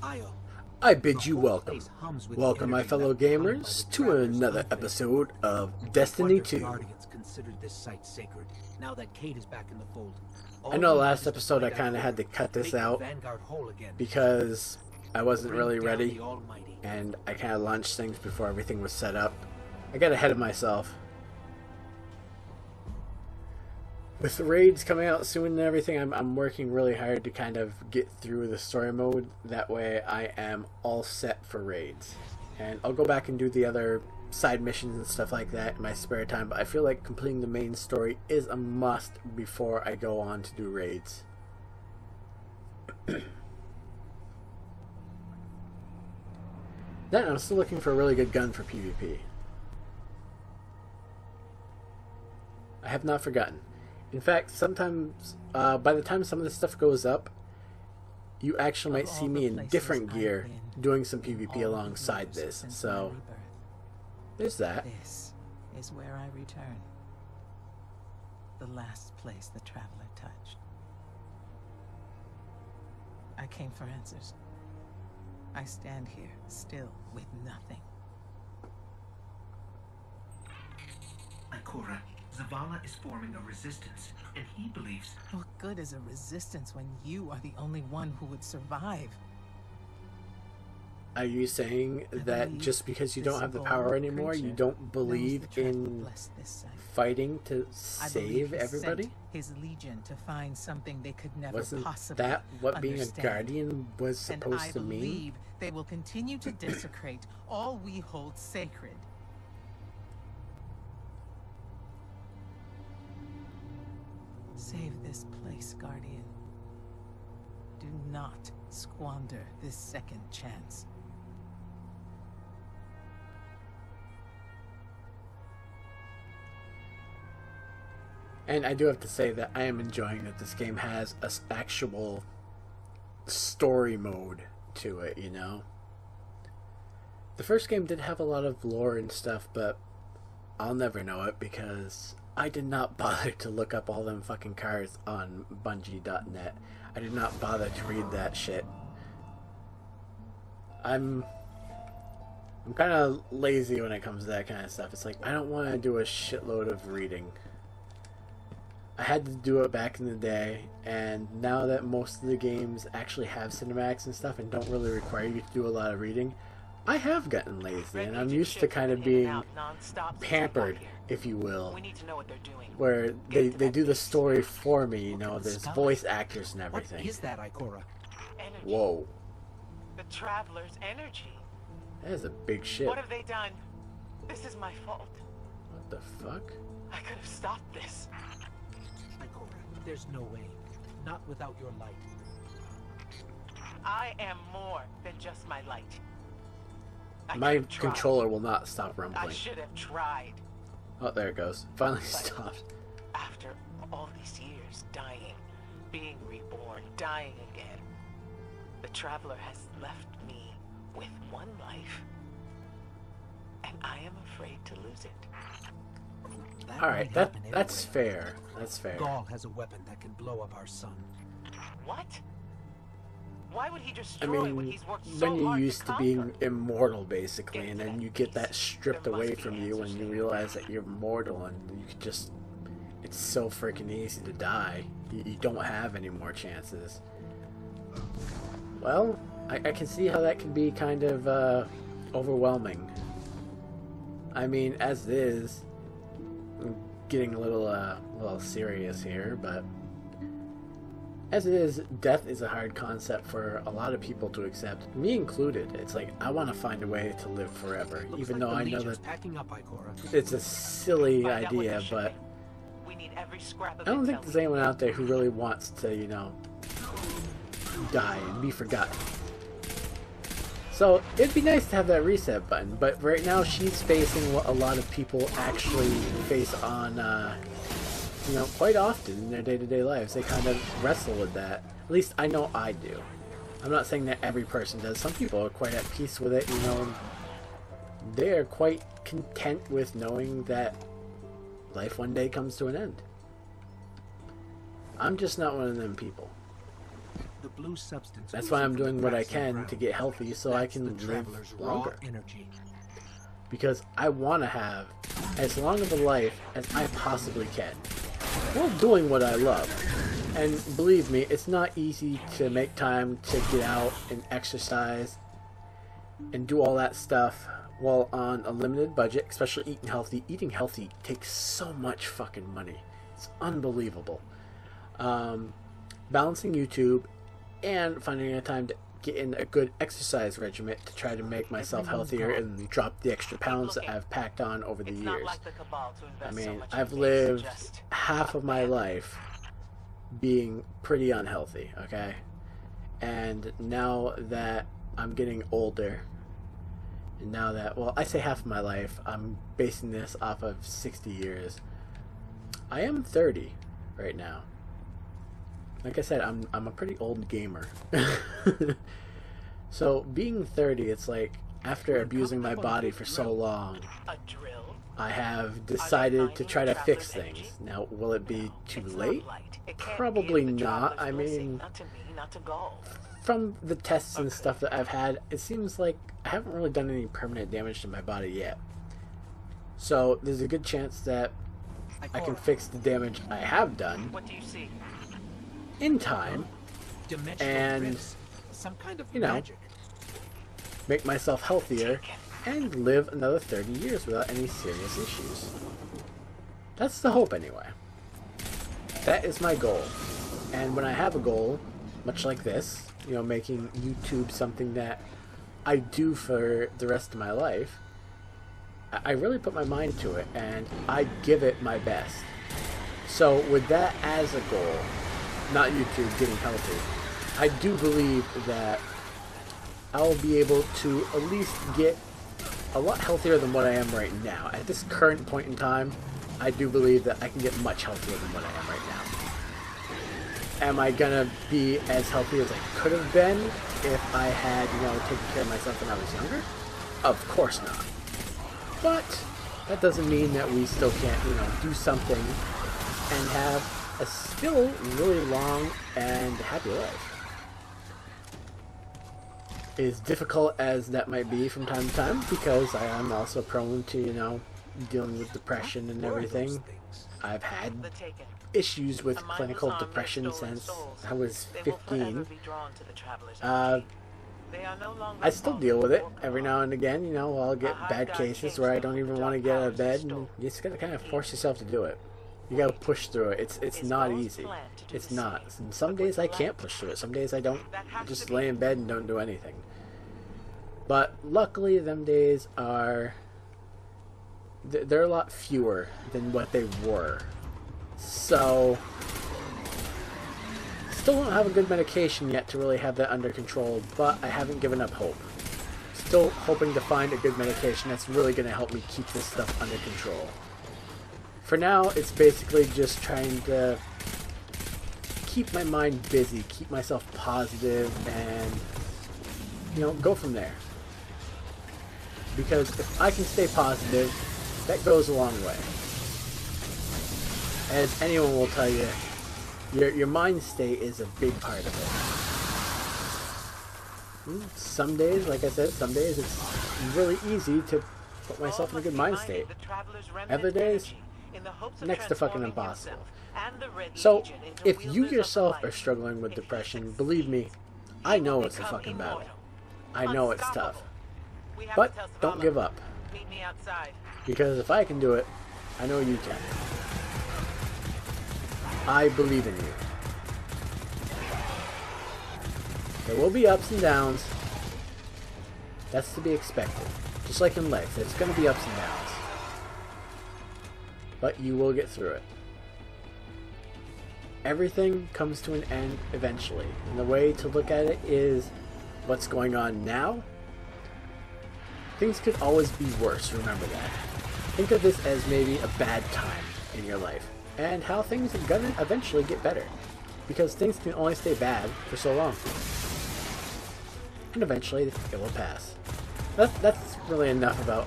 I bid you welcome. Welcome, my fellow gamers, to another episode of Destiny 2. I know last episode I kind of had to cut this out because I wasn't really ready and I kind of launched things before everything was set up. I got ahead of myself. With the raids coming out soon and everything, I'm working really hard to kind of get through the story mode. That way I am all set for raids. And I'll go back and do the other side missions and stuff like that in my spare time, but I feel like completing the main story is a must before I go on to do raids. Then I'm still looking for a really good gun for PvP. I have not forgotten. In fact, sometimes, by the time some of this stuff goes up, you actually might see me in different gear doing some PvP alongside this. So, there's that. This is where I return. The last place the traveler touched. I came for answers. I stand here, still with nothing. Ikora, Zavala is forming a resistance, and he believes... What good is a resistance when you are the only one who would survive? Are you saying that just because you don't have the power anymore, you don't believe in fighting to save everybody? His legion to find something they could never Wasn't possibly that what being a understand. guardian was supposed to And I mean? believe they will continue to desecrate all we hold sacred. Save this place, Guardian. Do not squander this second chance. And I do have to say that I am enjoying that this game has an actual story mode to it, you know? The first game did have a lot of lore and stuff, but I'll never know it because I did not bother to look up all them fucking cars on Bungie.net. I did not bother to read that shit. I'm kind of lazy when it comes to that kind of stuff. It's like, I don't want to do a shitload of reading. I had to do it back in the day, and now that most of the games actually have cinematics and stuff and don't really require you to do a lot of reading, I have gotten lazy, and I'm used to kind of being pampered, if you will, where they do the story for me, you know, there's voice actors and everything. What is that, Ikora? Whoa. The Traveler's energy. That is a big ship. What have they done? This is my fault. What the fuck? I could have stopped this. Ikora, there's no way. Not without your light. I am more than just my light. My controller will not stop rumbling. I should have tried. Oh, there it goes. Finally stopped. After all these years, dying, being reborn, dying again, the Traveler has left me with one life, and I am afraid to lose it. Alright, that's fair. That's fair. Gaul has a weapon that can blow up our sun. What? Why would he I destroy mean, what he's worked so when you're hard used to conquer? being immortal, basically, and then you get that stripped away from you and you realize that you're mortal and you could just... It's so freaking easy to die. You don't have any more chances. Well, I can see how that can be kind of overwhelming. I mean, as it is, I'm getting a little serious here, but as it is, death is a hard concept for a lot of people to accept, me included. It's like, I want to find a way to live forever, even though I know that it's a silly idea, but I don't think there's anyone out there who really wants to, you know, die and be forgotten. So it'd be nice to have that reset button, but right now she's facing what a lot of people actually face on, you know, quite often in their day-to-day lives. They kind of wrestle with that. At least I know I do. I'm not saying that every person does. Some people are quite at peace with it, you know. They are quite content with knowing that life one day comes to an end. I'm just not one of them people. The blue substance. That's why I'm oozing from doing the what I grass and can ground. to get healthy so I That's can the live traveler's raw longer. energy. Because I want to have as long of a life as I possibly can, while doing what I love. And believe me, it's not easy to make time to get out and exercise and do all that stuff while on a limited budget, especially eating healthy. Eating healthy takes so much fucking money. It's unbelievable. Balancing YouTube and finding a time to get in a good exercise regimen to try to make myself healthier and drop the extra pounds that I've packed on over the It's not years. like the Cabal to invest I so mean, much I've in lived things just half of my life being pretty unhealthy, okay? And now that I'm getting older, and now that, well, I say half of my life, I'm basing this off of 60 years. I am 30 right now. Like I said, I'm a pretty old gamer. So being 30, it's like after abusing my body for so long, a drill. I have decided to try to fix things. Now, will it be too It's late? not light. It can't Probably give the not. traveler's I blessing, mean, not to me, not to go. from the tests and stuff that I've had, it seems like I haven't really done any permanent damage to my body yet. So there's a good chance that I can fix the damage I have done What do you see? in time, Dimensional and, drifts. Some kind of you know, magic. make myself healthier, and live another 30 years without any serious issues. That's the hope anyway. That is my goal. And when I have a goal, much like this, you know, making YouTube something that I do for the rest of my life, I really put my mind to it, and I give it my best. So with that as a goal, not YouTube, getting healthy, I do believe that I'll be able to at least get a lot healthier than what I am right now. At this current point in time, I do believe that I can get much healthier than what I am right now. Am I gonna be as healthy as I could have been if I had, you know, taken care of myself when I was younger? Of course not. But that doesn't mean that we still can't, you know, do something and have a still really long and happy life. As difficult as that might be from time to time, because I am also prone to, you know, dealing with depression and What were those everything. things? I've had The taken. issues with A mind clinical was armed with depression stolen since souls. I was They will forever 15. be drawn to the traveler's Uh, energy. They are no longer I still involved deal in with it war every cabal. now and again. You know, I'll get bad cases where I don't even want to get out of bed, and you just gotta kind of force yourself to do it. You gotta push through it. It's not easy. It's not. Some days I can't push through it. Some days I don't. I just lay in bed and don't do anything. But luckily, them days are... they're a lot fewer than what they were. So... still don't have a good medication yet to really have that under control, but I haven't given up hope. Still hoping to find a good medication that's really going to help me keep this stuff under control. For now, it's basically just trying to keep my mind busy, keep myself positive, and, you know, go from there. Because if I can stay positive, that goes a long way. As anyone will tell you, your mind state is a big part of it. Some days, like I said, some days it's really easy to put myself in a good mind state. Other days, next to fucking impossible. So, if you yourself are struggling with depression, believe me, I know it's a fucking battle. I know it's tough. But don't give up. Meet me outside. Because if I can do it, I know you can. I believe in you. There will be ups and downs. That's to be expected. Just like in life, there's going to be ups and downs. But you will get through it. Everything comes to an end eventually. And the way to look at it is what's going on now. Things could always be worse, remember that. Think of this as maybe a bad time in your life, and how things are gonna eventually get better. Because things can only stay bad for so long. And eventually it will pass. That's really enough about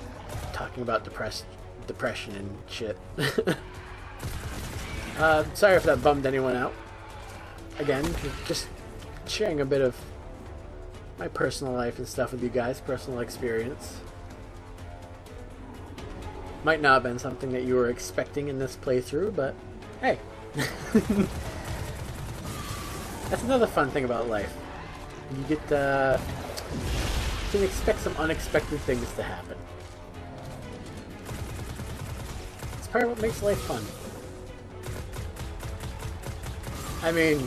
talking about depression and shit. Sorry if that bummed anyone out. Again, just sharing a bit of my personal life and stuff with you guys, personal experience. Might not have been something that you were expecting in this playthrough, but hey. That's another fun thing about life. You get you can expect some unexpected things to happen. It's part of what makes life fun. I mean,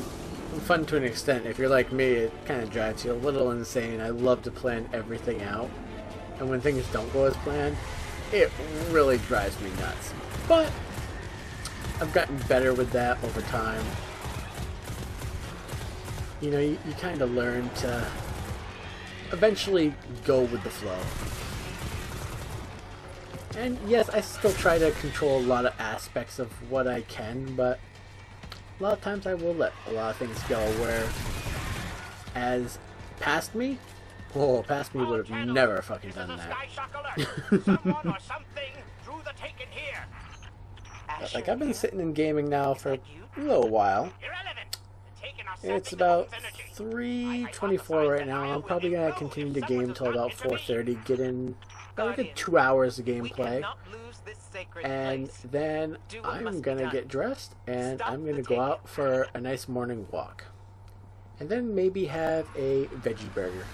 fun to an extent. If you're like me, it kind of drives you a little insane. I love to plan everything out, and when things don't go as planned, it really drives me nuts. But I've gotten better with that over time. You know, you kind of learn to eventually go with the flow. And yes, I still try to control a lot of aspects of what I can, but a lot of times I will let a lot of things go where, as past me would have never fucking done that. Like, I've been sitting in gaming now for a little while. It's about 3:24 right now. I'm probably gonna continue to game till about 4:30. Get in about a good 2 hours of gameplay, and then I'm gonna get dressed and I'm gonna go out for a nice morning walk, and then maybe have a veggie burger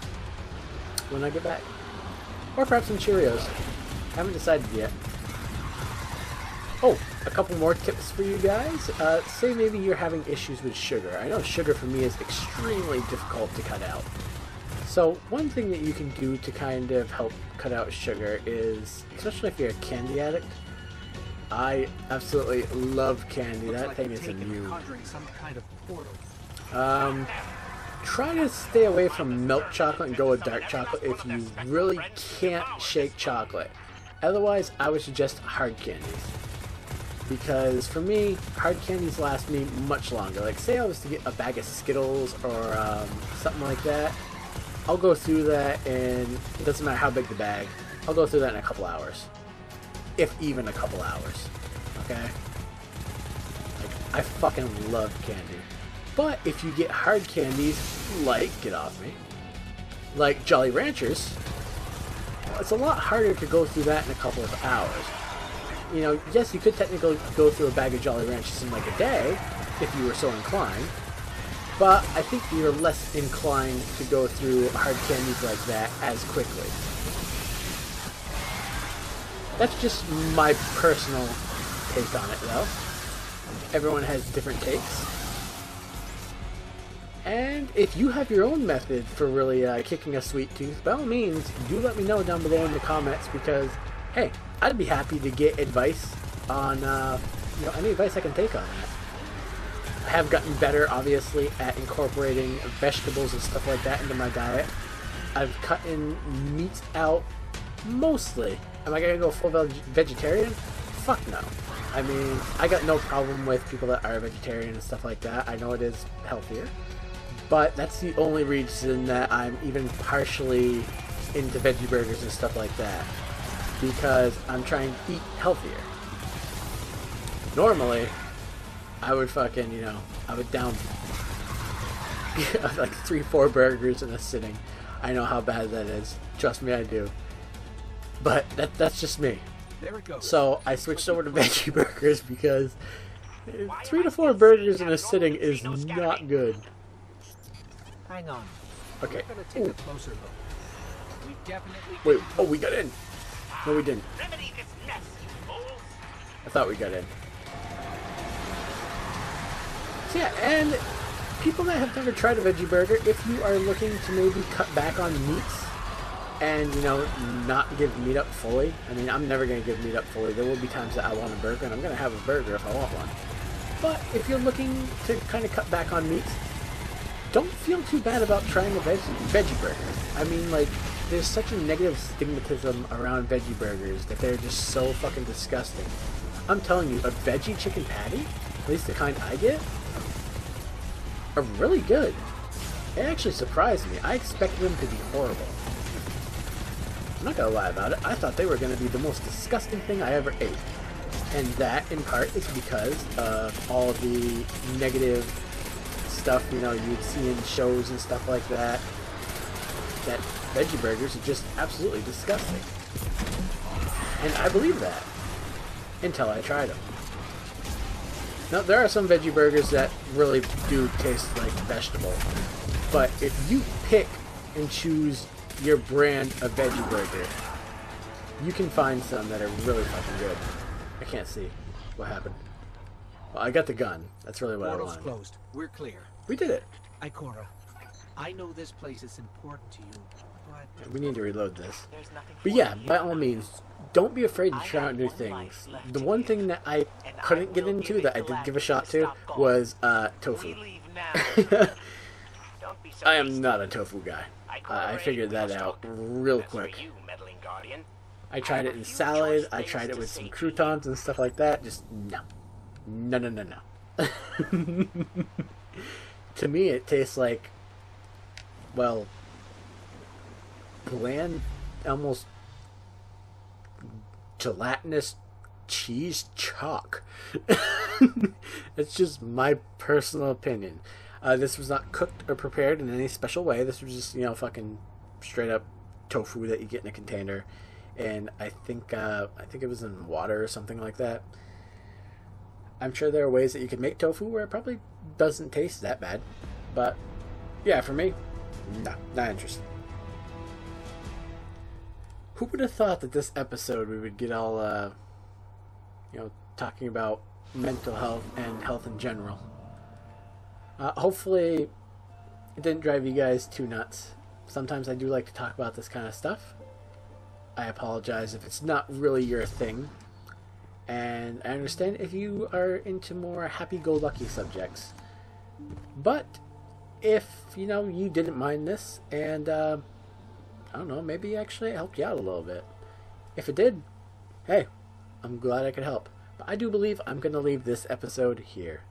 when I get back, or perhaps some Cheerios. Haven't decided yet. Oh, a couple more tips for you guys. Say maybe you're having issues with sugar. I know sugar for me is extremely difficult to cut out. So one thing that you can do to kind of help cut out sugar is, especially if you're a candy addict, I absolutely love candy. That thing is immune. Try to stay away from milk chocolate and go with dark chocolate if you really can't shake chocolate. Otherwise, I would suggest hard candies. Because for me, hard candies last me much longer. Like, say I was to get a bag of Skittles or something like that, I'll go through that, and it doesn't matter how big the bag, I'll go through that in a couple hours. If even a couple hours. Okay? Like, I fucking love candy. But if you get hard candies, like, get off me, like Jolly Ranchers, it's a lot harder to go through that in a couple of hours. You know, yes, you could technically go through a bag of Jolly Ranchers in like a day, if you were so inclined, but I think you're less inclined to go through hard candies like that as quickly. That's just my personal take on it, though. Everyone has different takes. And if you have your own method for really kicking a sweet tooth, by all means, do let me know down below in the comments, because, hey, I'd be happy to get advice on, you know, any advice I can take on that. I have gotten better, obviously, at incorporating vegetables and stuff like that into my diet. I've cut in meat out mostly. Am I gonna go full vegetarian? Fuck no. I mean, I got no problem with people that are vegetarian and stuff like that. I know it is healthier. But that's the only reason that I'm even partially into veggie burgers and stuff like that. Because I'm trying to eat healthier. Normally, I would fucking, you know, I would down like 3-4 burgers in a sitting. I know how bad that is. Trust me, I do. But that's just me. There it goes. So I switched over to veggie burgers because 3 to 4 burgers in a sitting is not good. Hang on. Okay. We're gonna take a closer look. We definitely Wait, oh, we got in. No, we didn't. Remedy this mess, you fools. I thought we got in. So yeah, and people that have never tried a veggie burger, if you are looking to maybe cut back on meats and, you know, not give meat up fully. I mean, I'm never going to give meat up fully. There will be times that I want a burger, and I'm going to have a burger if I want one. But if you're looking to kind of cut back on meats, don't feel too bad about trying a veggie burger. I mean, like, there's such a negative stigmatism around veggie burgers that they're just so fucking disgusting. I'm telling you, a veggie chicken patty, at least the kind I get, are really good. It actually surprised me. I expected them to be horrible. I'm not gonna lie about it. I thought they were gonna be the most disgusting thing I ever ate. And that, in part, is because of all the negative stuff, you know, you'd see in shows and stuff like that, that veggie burgers are just absolutely disgusting. And I believe that until I tried them. Now, there are some veggie burgers that really do taste like vegetable, but if you pick and choose your brand of veggie burger, you can find some that are really fucking good. I can't see what happened. Well, I got the gun. That's really what Portal's I wanted. closed. We're clear. We did it. Ikora, I know this place is important to you, but We need to reload this. There's nothing But for yeah, me by here. all means, don't be afraid to I try got out new one things. life left The to one give, thing that I and couldn't I get will into give that I it did give a Galactus shot to to stop going. was We tofu. leave now. Don't be so I am hasty. not a tofu guy. I figured that out real That's for quick. you, meddling guardian. I tried it in salad, I tried it with some croutons and stuff like that. Just no. No, no, no, no. To me, it tastes like, well, bland, almost gelatinous cheese chalk. It's just my personal opinion. This was not cooked or prepared in any special way. This was just, you know, fucking straight up tofu that you get in a container. And I think it was in water or something like that. I'm sure there are ways that you could make tofu where it probably doesn't taste that bad. But yeah, for me, no, not interested. Who would have thought that this episode we would get all, you know, talking about mental health and health in general. Hopefully it didn't drive you guys too nuts. Sometimes I do like to talk about this kind of stuff. I apologize if it's not really your thing. And I understand if you are into more happy-go-lucky subjects. But if, you know, you didn't mind this and, I don't know, maybe actually it helped you out a little bit. If it did, hey, I'm glad I could help. But I do believe I'm going to leave this episode here.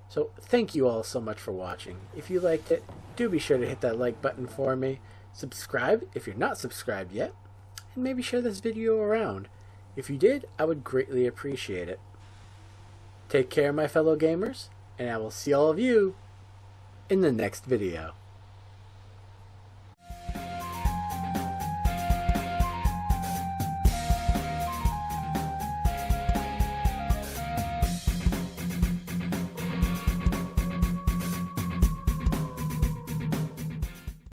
So thank you all so much for watching. If you liked it, do be sure to hit that like button for me. Subscribe if you're not subscribed yet. And maybe share this video around. If you did, I would greatly appreciate it. Take care, my fellow gamers, and I will see all of you in the next video.